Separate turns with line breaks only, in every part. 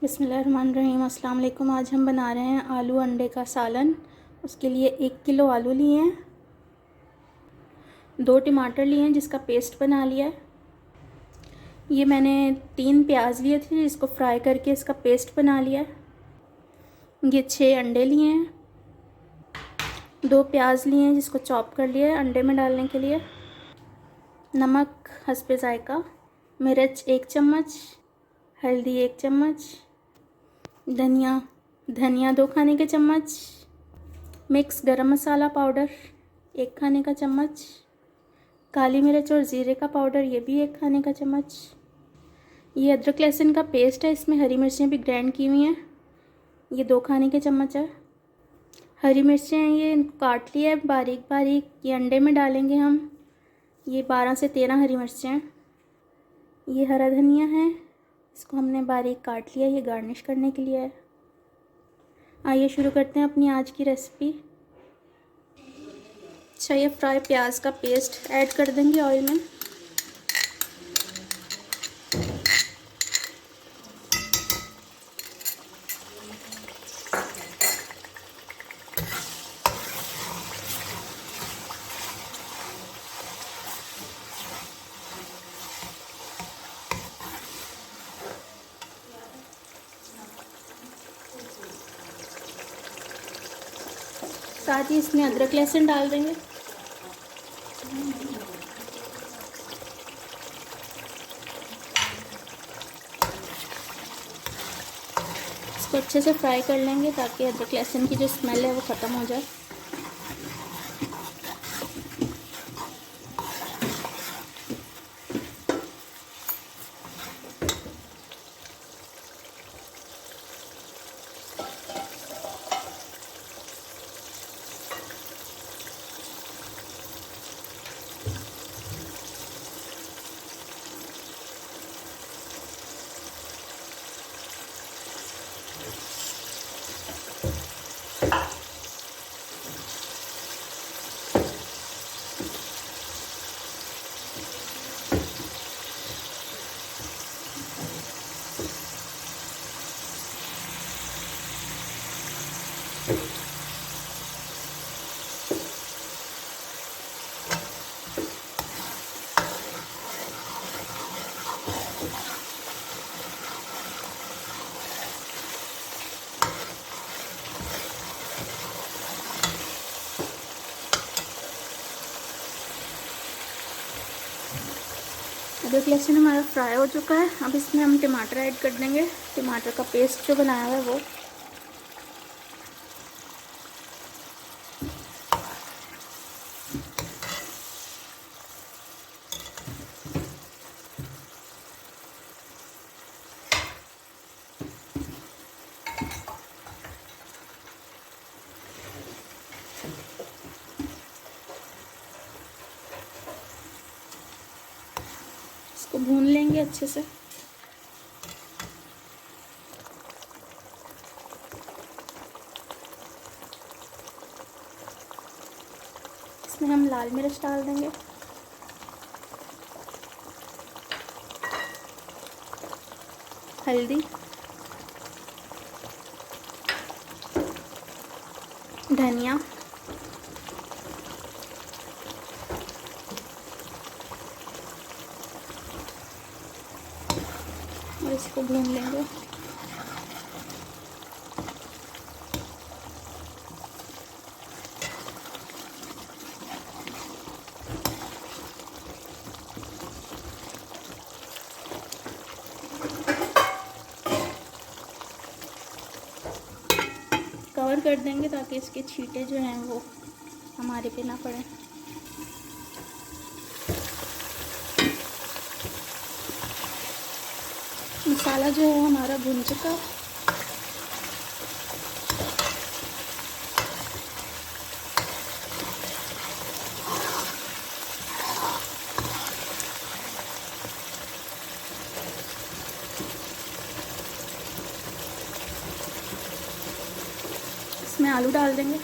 बिस्मिल्लाहिर्रहमानिर्रहीम। अस्सलाम वालेकुम। आज हम बना रहे हैं आलू अंडे का सालन। उसके लिए 1 किलो आलू लिए हैं, 2 टमाटर लिए हैं जिसका पेस्ट बना लिया है। ये मैंने 3 प्याज लिए थे जिसको फ्राई करके इसका पेस्ट बना लिया है। ये 6 अंडे लिए हैं, 2 प्याज लिए हैं जिसको चॉप कर लिया है अंडे में डालने के लिए। नमक हस्बे ज़ायका, मिर्च 1 चम्मच, हल्दी 1 चम्मच, धनिया 2 खाने के चम्मच, मिक्स गरम मसाला पाउडर 1 खाने का चम्मच, काली मिर्च और ज़ीरे का पाउडर ये भी 1 खाने का चम्मच। ये अदरक लहसुन का पेस्ट है, इसमें हरी मिर्चें भी ग्राइंड की हुई हैं, ये 2 खाने के चम्मच है। हरी मिर्चें हैं, ये काट लिया है बारीक बारीक, ये अंडे में डालेंगे हम। ये 12 से 13 हरी मिर्चें हैं। ये हरा धनिया है, इसको हमने बारीक काट लिया, ये गार्निश करने के लिए है। आइए शुरू करते हैं अपनी आज की रेसिपी। अच्छा, ये फ्राई प्याज का पेस्ट ऐड कर देंगे ऑयल में। साथ ही इसमें अदरक लहसुन डाल देंगे। इसको अच्छे से फ्राई कर लेंगे ताकि अदरक लहसुन की जो स्मेल है वो ख़त्म हो जाए। अदरक लहसुन हमारा फ्राई हो चुका है। अब इसमें हम टमाटर ऐड कर देंगे, टमाटर का पेस्ट जो बनाया हुआ है वो। इसको भून लेंगे अच्छे से। इसमें हम लाल मिर्च डाल देंगे, हल्दी, धनिया, और इसको भून लेंगे। कवर कर देंगे ताकि इसके छींटे जो हैं वो हमारे पे ना पड़े। मसाला जो है हमारा भुन चुका। इसमें आलू डाल देंगे।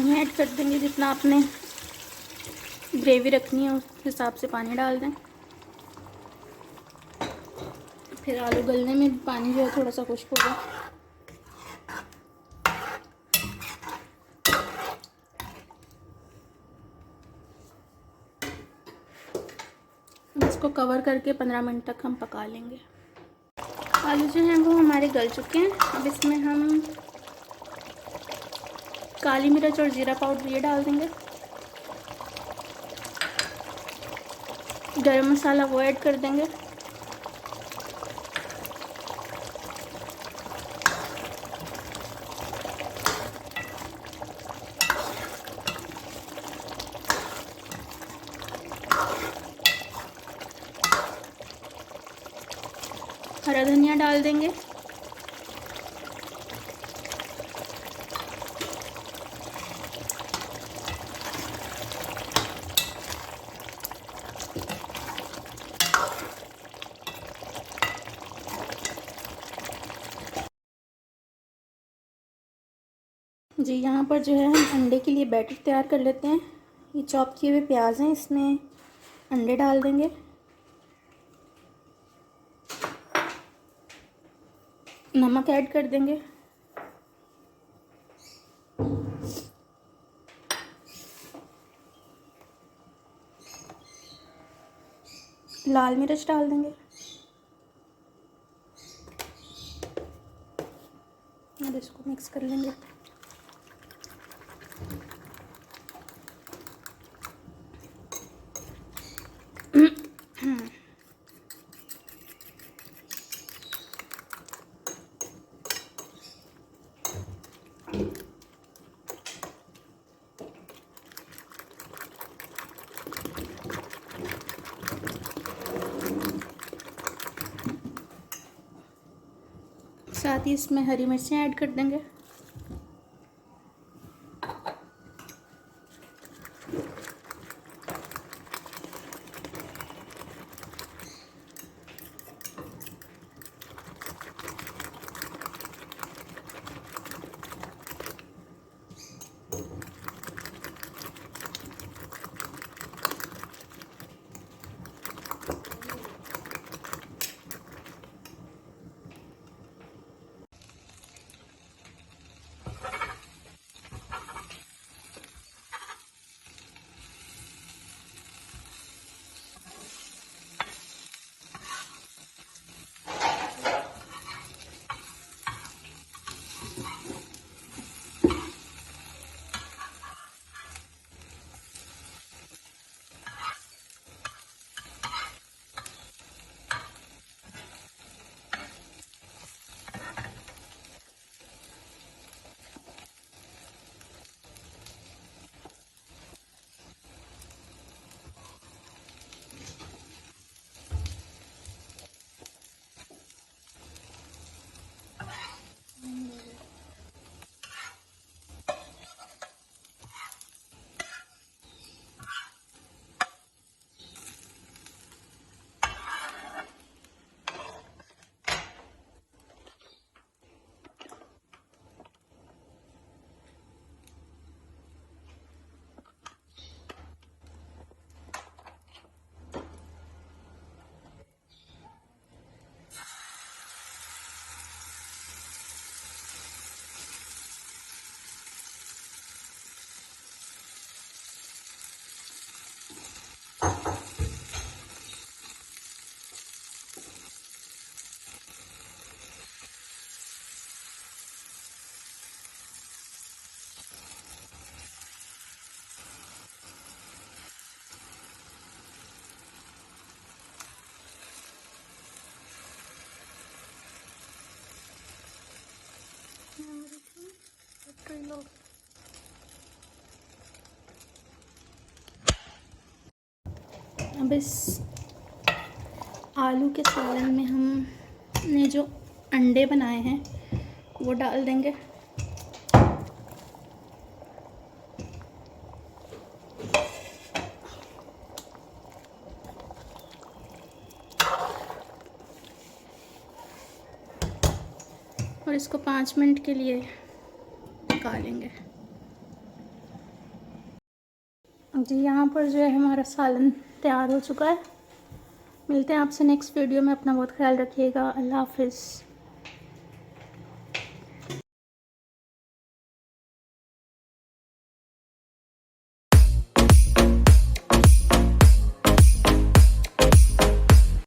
पानी ऐड कर देंगे, जितना आपने ग्रेवी रखनी है उस हिसाब से पानी डाल दें। फिर आलू गलने में भी पानी जो है थोड़ा सा खुश्क होगा। इसको कवर करके 15 मिनट तक हम पका लेंगे। आलू जो हैं वो हमारे गल चुके हैं। अब इसमें हम काली मिर्च और ज़ीरा पाउडर ये डाल देंगे। गरम मसाला वो ऐड कर देंगे। हरा धनिया डाल देंगे। जी यहाँ पर जो है हम अंडे के लिए बैटर तैयार कर लेते हैं। ये चॉप किए हुए प्याज हैं, इसमें अंडे डाल देंगे। नमक ऐड कर देंगे। लाल मिर्च डाल देंगे। और इसको मिक्स कर लेंगे। साथ ही इसमें हरी मिर्चें ऐड कर देंगे। अब इस आलू के सालन में हमने जो अंडे बनाए हैं वो डाल देंगे। और इसको 5 मिनट के लिए पका लेंगे। जी यहाँ पर जो है हमारा सालन तैयार हो चुका है। मिलते हैं आपसे नेक्स्ट वीडियो में। अपना बहुत ख्याल रखिएगा। अल्लाह हाफिज़।